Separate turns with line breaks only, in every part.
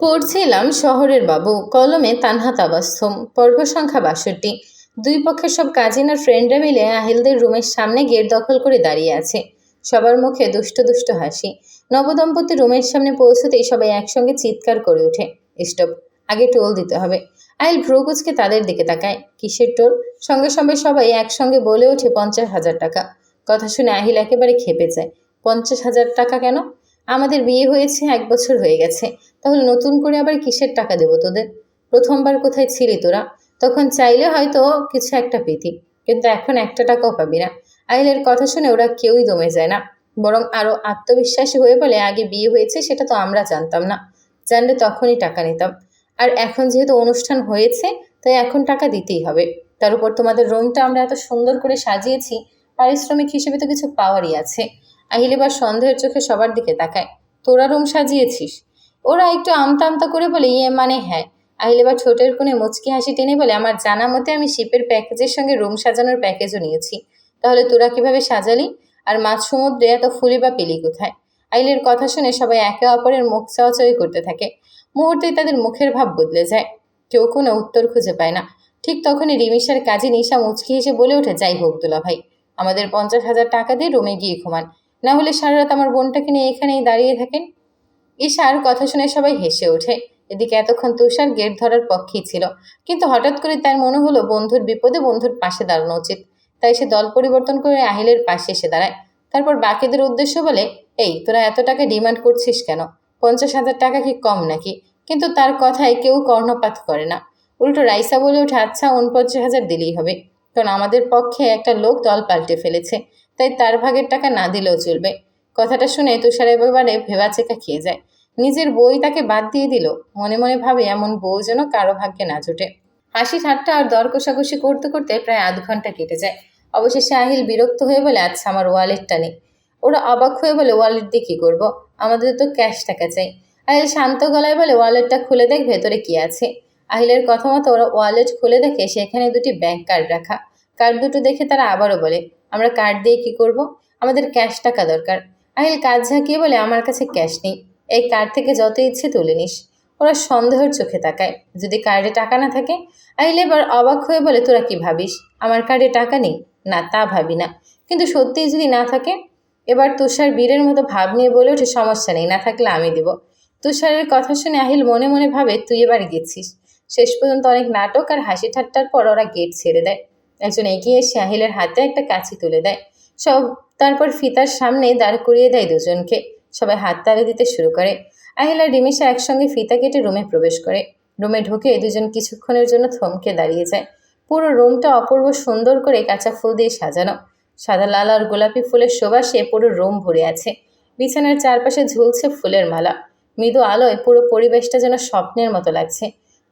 পড়ছিলাম শহরের বাবু, কলমে তানহা তাবাসসুম, পর্ব সংখ্যা ৬২। দুই পক্ষের সব কাজিন আর ফ্রেন্ডরা মিলে আহিলদের রুমের সামনে গেট দখল করে দাঁড়িয়ে আছে। সবার মুখে দুষ্ট দুষ্ট হাসি। নবদম্পতি রুমের সামনে পৌঁছতেই সবাই একসঙ্গে চিৎকার করে ওঠে, স্টপ, আগে টোল দিতে হবে। আহিল ভ্রু কুচকে তাদের দিকে তাকায়, কিসের টোল? সঙ্গে সঙ্গে সবাই একসঙ্গে বলে ওঠে ৫০,০০০ টাকা। কথা শুনে আহিল একেবারে খেপে যায়। ৫০,০০০ টাকা কেন? আমাদের বিয়ে হয়েছে ১ বছর হয়ে গেছে, তাহলে নতুন করে আবার কিসের টাকা দেবো তোদের? প্রথমবার কোথায় ছিলি তোরা? তখন চাইলে হয়তো কিছু একটা পেতি, কিন্তু এখন ১ টাকাও পাবি না। আহিলের কথা শুনে ওরা কেউই দমে যায় না, বরং আরো আত্মবিশ্বাসী হয়ে বলে, আগে বিয়ে হয়েছে সেটা তো আমরা জানতাম না, জানলে তখনই টাকা নিতাম। আর এখন যেহেতু অনুষ্ঠান হয়েছে, তাই এখন টাকা দিতেই হবে। তার উপর তোমাদের রুমটা আমরা এত সুন্দর করে সাজিয়েছি, পারিশ্রমিক হিসেবে তো কিছু পাওয়ারই আছে। আহিল এবার সন্দেহের চোখে সবার দিকে তাকায়। তোরা রুম সাজিয়েছিস? ওরা একটু আমতা আমতা করে বলে, ইয়ে মানে হ্যাঁ। আহিল এবার ঠোঁটের কোণে মুচকি হাসি টেনে বলে, আমার জানা মতে আমি শিপের প্যাকেজের সঙ্গে রুম সাজানোর প্যাকেজও নিয়েছি। তাহলে তোরা কিভাবে সাজালি? আর মাঝ সমুদ্রে এত ফুলি বা পেলি কোথায়? আহিলের কথা শুনে সবাই একে অপরের মুখ চাওয়াচাওয়ি করতে থাকে। মুহূর্তেই তাদের মুখের ভাব বদলে যায়। কেউ কোনো উত্তর খুঁজে পায় না। ঠিক তখনই রিমিশার কাজী নিশা মুচকি হেসে বলে ওঠে, যাই হোক দুলা ভাই, আমাদের ৫০,০০০ টাকা দিয়ে রুমে গিয়ে ঘুমান, না হলে সারা রাত আমার বোনটাকে নিয়ে এখানেই দাঁড়িয়ে থাকেন। ঈশার কথা শুনে সবাই হেসে ওঠে। এদিকে এতক্ষণ তুষার গেট ধরার পক্ষেই ছিল, কিন্তু হঠাৎ করে তার মনে হলো বন্ধুর বিপদে বন্ধুর পাশে দাঁড়ানো উচিত। তাই সে দল পরিবর্তন করে আহিলের পাশে এসে দাঁড়ায়। তারপর বাকিদের উদ্দেশ্য বলে, এই তোরা এত টাকা ডিমান্ড করছিস কেন? ৫০,০০০ টাকা কি কম নাকি? কিন্তু তার কথায় কেউ কর্ণপাত করে না। উল্টো রাইসা বলে ওঠে, আচ্ছা ৪৯,০০০ দিলেই হবে, কারণ আমাদের পক্ষে একটা লোক দল পাল্টে ফেলেছে, তাই তার ভাগের টাকা না দিলেও চলবে। কথাটা শুনে তুষার এবারে ভেবাচেকা খেয়ে যায়। নিজের বই তাকে বাদ দিয়ে দিল। মনে মনে ভাবে, এমন বউ যেন কারো ভাগ্যে না জোটে। হাসি ঠাট্টা আর দর কষাকষি করতে করতে প্রায় আধ ঘন্টা কেটে যায়। অবশেষে আহিল বিরক্ত হয়ে বলে, আচ্ছা আমার ওয়ালেটটা নেই। ওরা অবাক হয়ে বলে, ওয়ালেট দিয়ে কী করবো? আমাদের তো ক্যাশ টাকা চাই। আহিল শান্ত গলায় বলে, ওয়ালেটটা খুলে দেখ ভেতরে কি আছে। আহিলের কথা মতো ওরা ওয়ালেট খুলে দেখে সেখানে দুটি ব্যাংক কার্ড রাখা। কার্ড দুটো দেখে তারা আবারও বলে, আমরা কার্ড দিয়ে কি করব? আমাদের ক্যাশ টাকা দরকার। আহিল কাজ ঝাঁকিয়ে বলে, আমার কাছে ক্যাশ নেই, এই কার্ড থেকে যত ইচ্ছে তুলে নিস। ওরা সন্দেহের চোখে তাকায়, যদি কার্ডে টাকা না থাকে? আহিল এবার অবাক হয়ে বলে, তোরা কি ভাবিস আমার কার্ডে টাকা নেই? না, তা ভাবি না, কিন্তু সত্যিই যদি না থাকে? এবার তুষার বীরের মতো ভাব নিয়ে বলে ওঠে, সমস্যা নেই, না থাকলে আমি দেব। তুষারের কথা শুনে আহিল মনে মনে ভাবে, তুই এবার গেছিস। শেষ পর্যন্ত অনেক নাটক আর হাসি ঠাট্টার পর ওরা গেট ছেড়ে দেয়। একজন এগিয়ে এসে আহিলের হাতে একটা কাঁচি তুলে দেয়। সব তারপর ফিতার সামনে দাঁড় করিয়ে দেয় দুজনকে। সবাই হাততালি দিতে শুরু করে। আহিল আর রিমিশা একসঙ্গে ফিতা কেটে রুমে প্রবেশ করে। রুমে ঢুকে দুজন কিছুক্ষণের জন্য থমকে দাঁড়িয়ে যায়। পুরো রুমটা অপূর্ব সুন্দর করে কাঁচা ফুল দিয়ে সাজানো। সাদা, লাল আর গোলাপি ফুলের সুবাসে পুরো রুম ভরে আছে। বিছানার চারপাশে ঝুলছে ফুলের মালা। মৃদু আলোয় পুরো পরিবেশটা যেন স্বপ্নের মতো লাগছে।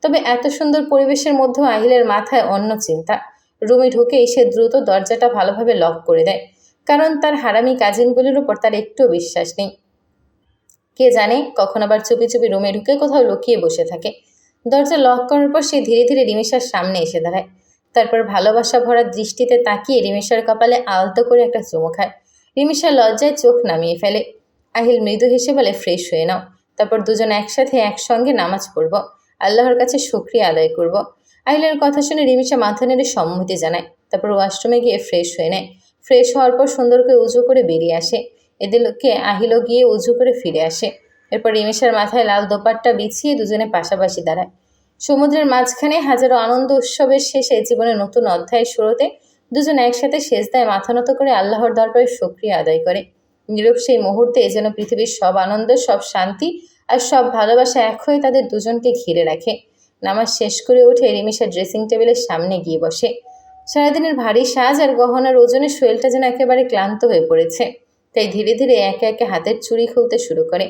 তবে এত সুন্দর পরিবেশের মধ্যেও আহিলের মাথায় অন্য চিন্তা। রুমে ঢুকেই সে দ্রুত দরজাটা ভালোভাবে লক করে দেয়, কারণ তার হারামি কাজিনগুলির উপর তার একটুও বিশ্বাস নেই। কে জানে কখন আবার চুপি চুপি রুমে ঢুকে কোথাও লুকিয়ে বসে থাকে। দরজা লক করার পর সে ধীরে ধীরে রিমিশার সামনে এসে দাঁড়ায়। তারপর ভালোবাসা ভরা দৃষ্টিতে তাকিয়ে রিমিশার কপালে আলতো করে একটা চুমু খায়। রিমিশা লজ্জায় চোখ নামিয়ে ফেলে। আহিল মৃদু হেসে বলে, ফ্রেশ হয়ে নাও, তারপর দুজন একসাথে একসঙ্গে নামাজ পড়ব, আল্লাহর কাছে শুকরিয়া আদায় করব। আহিলের কথা শুনে রিমিশা মাথা নেড়ে সম্মতি জানায়। তারপর ওয়াশরুমে গিয়ে ফ্রেশ হয়ে নেয়। ফ্রেশ হওয়ার পর সুন্দর করে উজু করে বেরিয়ে আসে। এদিকে আহিলও গিয়ে উজু করে ফিরে আসে। এরপর রিমিশার মাথায় লাল দোপাট্টা বিছিয়ে দুজনে পাশাপাশি দাঁড়ায়। সমুদ্রের মাঝখানে হাজারো আনন্দ উৎসবের শেষে জীবনের নতুন অধ্যায়ের শুরুতে দুজন একসাথে সেজদায় মাথা নত করে আল্লাহর দরবারে শুকরিয়া আদায় করে। নীরব সেই মুহূর্তে যেন পৃথিবীর সব আনন্দ, সব শান্তি আর সব ভালোবাসা এক হয়ে তাদের দুজনকে ঘিরে রাখে। নামাজ শেষ করে উঠে রিমিশা ড্রেসিং টেবিলের সামনে গিয়ে বসে। সারাদিনের ভারী সাজ আর গহনার ওজনে শরীরটা যেন একেবারে ক্লান্ত হয়ে পড়েছে। তাই ধীরে ধীরে একে একে হাতের চুড়ি খুলতে শুরু করে।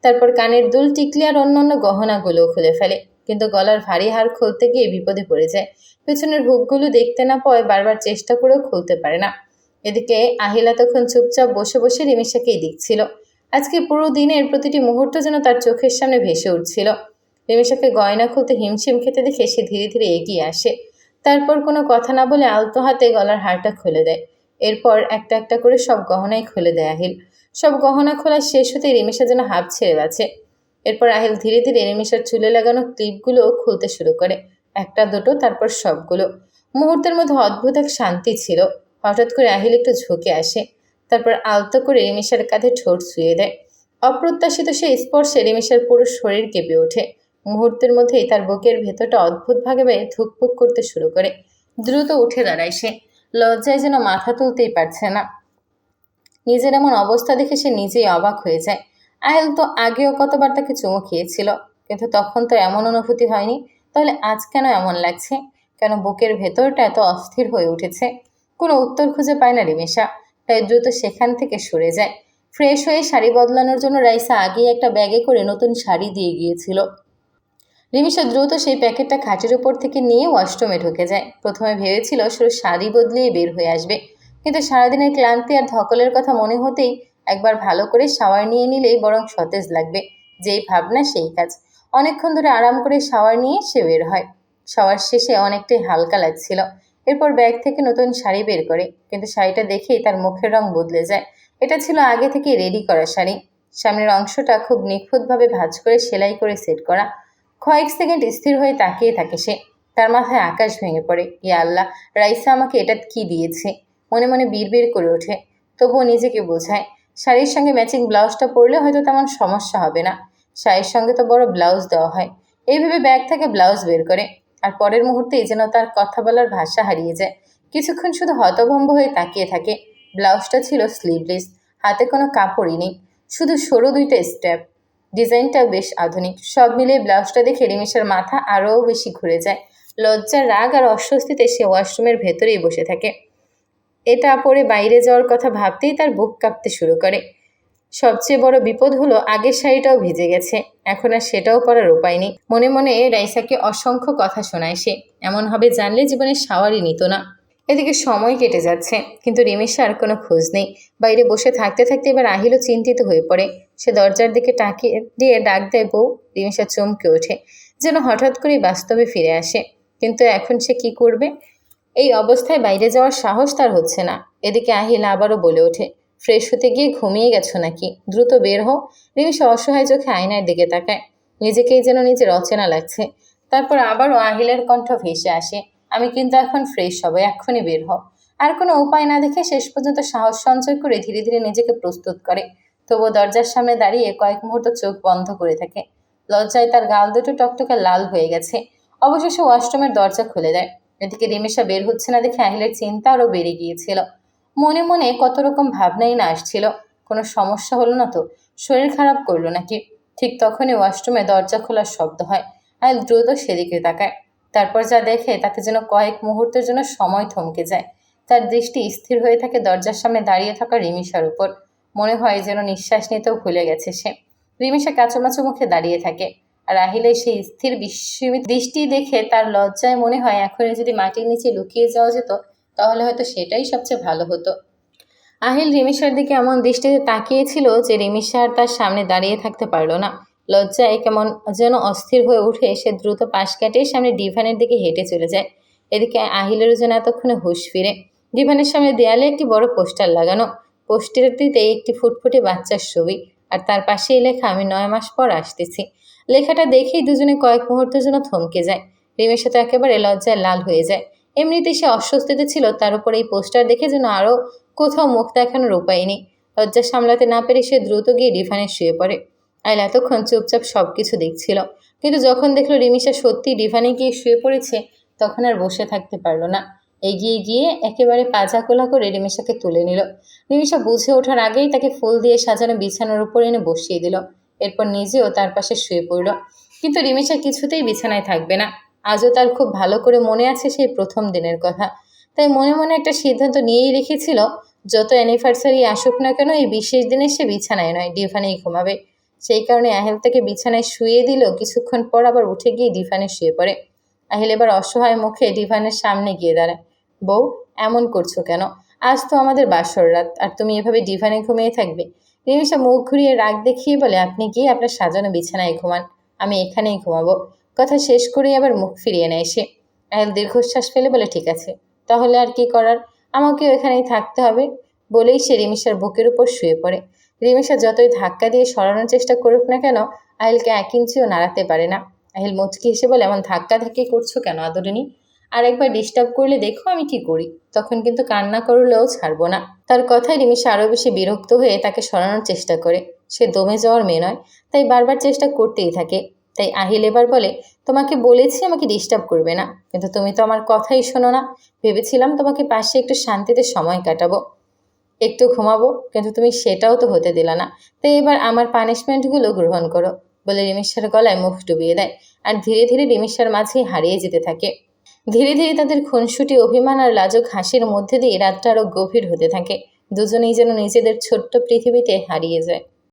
তারপর কানের দুল, টিকলি আর অন্যান্য গহনাগুলোও খুলে ফেলে, কিন্তু গলার ভারী হার খুলতে গিয়ে বিপদে পড়ে যায়। পেছনের হুকগুলো দেখতে না পাওয়ায় বারবার চেষ্টা করেও খুলতে পারে না। এদিকে আহিলা তখন চুপচাপ বসে বসে রিমিশাকেই দেখছিল। আজকে পুরো দিনের প্রতিটি মুহূর্ত যেন তার চোখের সামনে ভেসে উঠছিল। রিমিশাকে গয়না খুলতে হিমশিম খেতে দেখে সে ধীরে ধীরে এগিয়ে আসে। তারপর কোনো কথা না বলে আলতো হাতে গলার হারটা খুলে দেয়। এরপর একটা একটা করে সব গহনাই খুলে দেয় আহিল। সব গহনা খোলা শেষ হতে রিমিশা যেন হাঁপ ছেড়ে বাঁচে। এরপর আহিল ধীরে ধীরে রিমিশার চুলে লাগানো ক্লিপগুলো খুলতে শুরু করে, একটা দুটো, তারপর সবগুলো। মুহূর্তের মধ্যে অদ্ভুত এক শান্তি ছিল। হঠাৎ করে আহিল একটু ঝুঁকে আসে, তারপর আলতো করে রিমিশার কাঁধে ঠোঁট ছুঁয়ে দেয়। অপ্রত্যাশিত সেই স্পর্শে রিমিশার পুরো শরীর কেঁপে ওঠে। মুহূর্তের মধ্যেই তার বুকের ভেতরটা অদ্ভুতভাবে ধুকপুক করতে শুরু করে। দ্রুত উঠে দাঁড়ায় সে, লজ্জায় যেন মাথা তুলতেই পারছে না। নিজের এমন অবস্থা দেখে সে নিজেই অবাক হয়ে যায়। আহিল তো আগেও কতবার তাকে চুমু খেয়েছিল, কিন্তু তখন তো এমন অনুভূতি হয়নি। তাহলে আজ কেন এমন লাগছে? কেন বুকের ভেতরটা এত অস্থির হয়ে উঠেছে? কোনো উত্তর খুঁজে পায় না রিমিশা, তাই দ্রুত সেখান থেকে সরে যায়। ফ্রেশ হয়ে শাড়ি বদলানোর জন্য রাইসা আগেই একটা ব্যাগে করে নতুন শাড়ি দিয়ে গিয়েছিল। রিমিশা দ্রুত সেই প্যাকেটটা খাটের উপর থেকে নিয়ে ওয়াশরুমে ঢুকে যায়। প্রথমে ভেবেছিল শুধু শাড়ি বদলিয়ে বের হয়ে আসবে, কিন্তু সারাদিনের ক্লান্তি আর ধকলের কথা মনে হতেই একবার ভালো করে শাওয়ার নিয়ে নিলেই বরং সতেজ লাগবে। যেই ভাবনা সেই কাজ। অনেকক্ষণ ধরে আরাম করে শাওয়ার নিয়ে সে বের হয়। শাওয়ার শেষে অনেকটাই হালকা লাগছিল। এরপর ব্যাগ থেকে নতুন শাড়ি বের করে, কিন্তু শাড়িটা দেখেই তার মুখের রং বদলে যায়। এটা ছিল আগে থেকে রেডি করা শাড়ি। সামনের অংশটা খুব নিখুঁতভাবে ভাঁজ করে সেলাই করে সেট করা। কয়েক সেকেন্ড স্থির হয়ে তাকিয়ে থাকে সে। তার মাথায় আকাশ ভেঙে পড়ে। ইয়া আল্লাহ, রাইসা আমাকে এটা কি দিয়েছে? মনে মনে বিড়বিড় করে ওঠে। তবুও নিজেকে বোঝায়, শাড়ির সঙ্গে ম্যাচিং ব্লাউজটা পরলে হয়তো তেমন সমস্যা হবে না। শাড়ির সঙ্গে তো বড় ব্লাউজ দেওয়া হয়। এইভাবে ব্যাগ থেকে ব্লাউজ বের করে, আর পরের মুহূর্তেই যেন তার কথা বলার ভাষা হারিয়ে যায়। কিছুক্ষণ শুধু হতভম্ব হয়ে তাকিয়ে থাকে। ব্লাউজটা ছিল স্লিভলেস, হাতে কোনো কাপড়ই নেই, শুধু সরু দুইটা স্ট্র্যাপ। ডিজাইনটাও বেশ আধুনিক। সব মিলিয়ে ব্লাউজটা দেখে রিমিশার মাথা আরও বেশি ঘুরে যায়। লজ্জা, রাগ আর অস্বস্তিতে সে ওয়াশরুমের ভেতরেই বসে থাকে। এটা পরে বাইরে যাওয়ার কথা ভাবতেই তার বুক কাঁপতে শুরু করে। সবচেয়ে বড় বিপদ হলো আগের শাড়িটাও ভিজে গেছে, এখন আর সেটাও পরার উপায় নেই। মনে মনে রাইসাকে অসংখ্য কথা শোনায় সে। এমন হবে জানলে জীবনে শাওয়ারই নিত না। এদিকে সময় কেটে যাচ্ছে, কিন্তু রিমিশার কোনো খোঁজ নেই। বাইরে বসে থাকতে থাকতে এবার আহিলও চিন্তিত হয়ে পড়ে। সে দরজার দিকে তাকিয়ে দিয়ে ডাক দেয়, বউ। রিমিশা চমকে ওঠে, যেন হঠাৎ করেই বাস্তবে ফিরে আসে। কিন্তু এখন সে কি করবে? এই অবস্থায় বাইরে যাওয়ার সাহস তার হচ্ছে না। এদিকে আহিল আবারও বলে ওঠে, ফ্রেশ হতে গিয়ে ঘুমিয়ে গেছো নাকি? দ্রুত বের হও। রিমিশা অসহায় চোখে আয়নার দিকে তাকায়। নিজেকেই যেন নিজের অচেনা লাগছে। তারপর আবারও আহিলের কণ্ঠ ভেসে আসে, আমি কিন্তু এখন ফ্রেশ হব, এক্ষুনি বের হও। আর কোনো উপায় না দেখে শেষ পর্যন্ত সাহস সঞ্চয় করে ধীরে ধীরে নিজেকে প্রস্তুত করে। তবুও দরজার সামনে দাঁড়িয়ে কয়েক মুহূর্ত চোখ বন্ধ করে থাকে। লজ্জায় তার গাল দুটো টকটকে লাল হয়ে গেছে। অবশেষে ওয়াশরুমের দরজা খুলে দেয়। এদিকে রিমিশা বের হচ্ছে না দেখে আহিলের চিন্তা আরও বেড়ে গিয়েছিল। মনে মনে কত রকম ভাবনাই না আসছিল। কোনো সমস্যা হলো না তো? শরীর খারাপ করলো নাকি? ঠিক তখনই ওয়াশরুমে দরজা খোলার শব্দ হয়। আহিল দ্রুত সেদিকে তাকায়। তারপর যা দেখে তাতে যেন কয়েক মুহূর্তের জন্য সময় থমকে যায়। তার দৃষ্টি স্থির হয়ে থাকে দরজার সামনে দাঁড়িয়ে থাকা রিমিশার উপর। মনে হয় যেন নিঃশ্বাস নিতেও ভুলে গেছে সে। রিমিশা কাঁচুমাচু মুখে দাঁড়িয়ে থাকে, আর আহিলের সেই স্থির বিস্মিত দৃষ্টি দেখে তার লজ্জায় মনে হয় এখনই যদি মাটির নিচে লুকিয়ে যাওয়া যেত, তাহলে হয়তো সেটাই সবচেয়ে ভালো হতো। আহিল রিমিশার দিকে এমন দৃষ্টিতে তাকিয়েছিল যে রিমিশা আর তার সামনে দাঁড়িয়ে থাকতে পারল না। লজ্জায় কেমন যেন অস্থির হয়ে উঠে সে দ্রুত পাশ কাটিয়ে সামনে ডিভানের দিকে হেঁটে চলে যায়। এদিকে আহিলেরও যেন এতক্ষণে হুঁশ ফিরে। ডিভানের সামনে দেয়ালে একটি বড় পোস্টার লাগানো। পোস্টারটিতে একটি ফুটফুটে বাচ্চার ছবি, আর তার পাশেই লেখা, আমি 9 মাস পর আসতেছি। লেখাটা দেখেই দুজনে কয়েক মুহূর্তের জন্য থমকে যায়। রিমিশা তো একেবারে লজ্জায় লাল হয়ে যায়। এমনিতেই সে অস্বস্তিতে ছিল, তার উপর এই পোস্টার দেখে যেন আরও কোথাও মুখ দেখানোর উপায় নেই। লজ্জা সামলাতে না পেরে সে দ্রুত গিয়ে ডিভানে শুয়ে পড়ে। আইল এতক্ষণ চুপচাপ সব কিছু দেখছিল, কিন্তু যখন দেখলো রিমিশা সত্যি ডিভানে গিয়ে শুয়ে পড়েছে, তখন আর বসে থাকতে পারল না। এগিয়ে গিয়ে একেবারে পাজা কোলা করে রিমিশাকে তুলে নিল। রিমিশা বুঝে ওঠার আগেই তাকে ফুল দিয়ে সাজানো বিছানার উপর এনে বসিয়ে দিল। এরপর নিজেও তার পাশে শুয়ে পড়ল। কিন্তু রিমিশা কিছুতেই বিছানায় থাকবে না। আজও তার খুব ভালো করে মনে আছে সেই প্রথম দিনের কথা। তাই মনে মনে একটা সিদ্ধান্ত নিয়েই রেখেছিল, যত অ্যানিভার্সারি আসুক না কেন এই বিশেষ দিনে সে বিছানায় নয়, ডিভানেই ঘুমাবে। সেই কারণে আহিল তাকে বিছানায় শুয়ে দিল। কিছুক্ষণ পর আবার উঠে গিয়ে ডিভানে শুয়ে পড়ে। আহিল এবার অসহায় মুখে ডিভানের সামনে গিয়ে দাঁড়ায়। বউ, এমন করছো কেন? আজ তো আমাদের বাসর রাত, আর তুমি এভাবে ডিভানে ঘুমিয়ে থাকবে? রিমিশা মুখ ঘুরিয়ে রাগ দেখিয়ে বলে, আপনি গিয়ে আপনার সাজানো বিছানায় ঘুমান, আমি এখানেই ঘুমাবো। কথা শেষ করেই আবার মুখ ফিরিয়ে নেয় সে। আহিল দীর্ঘশ্বাস ফেলে বলে, ঠিক আছে, তাহলে আর কি করার, আমাকেও এখানেই থাকতে হবে। বলেই সে রিমিশার বুকের উপর শুয়ে পড়ে। রিমিশা যতই ধাক্কা দিয়ে সরানোর চেষ্টা করুক না কেন, আহিলকে 1 ইঞ্চিও নাড়াতে পারে না। আহিল মুচকি হেসে বলে, এমন ধাক্কাধাক্কি করছো কেন আদরিনী? আর একবার ডিস্টার্ব করলে দেখো আমি কি করি। তখন কিন্তু কান্না করলেও ছাড়বো না। তার কথায় রিমিশা আরও বেশি বিরক্ত হয়ে তাকে সরানোর চেষ্টা করে। সে দমে যাওয়ার মেয়ে নয়, তাই বারবার চেষ্টা করতেই থাকে। তাই আহিল এবার বলে, তোমাকে বলেছি আমাকে ডিস্টার্ব করবে না, কিন্তু তুমি তো আমার কথাই শোনো না। ভেবেছিলাম তোমাকে পাশে একটু শান্তিতে সময় কাটাবো, একটু ঘুমাবো, কিন্তু তুমি সেটাও তো হতে দিলা না। তাই এবার আমার পানিশমেন্টগুলো গ্রহণ করো, বলে রিমিশার গলায় মুখ ডুবিয়ে দেয়। আর ধীরে ধীরে রিমিশার মাঝেই হারিয়ে যেতে থাকে। ধীরে ধীরে তাদের খুনসুটি, অভিমান আর লাজুক হাসির মধ্যে দিয়ে রাতটা আরও গভীর হতে থাকে। দুজনেই যেন নিজেদের ছোট্ট পৃথিবীতে হারিয়ে যায়।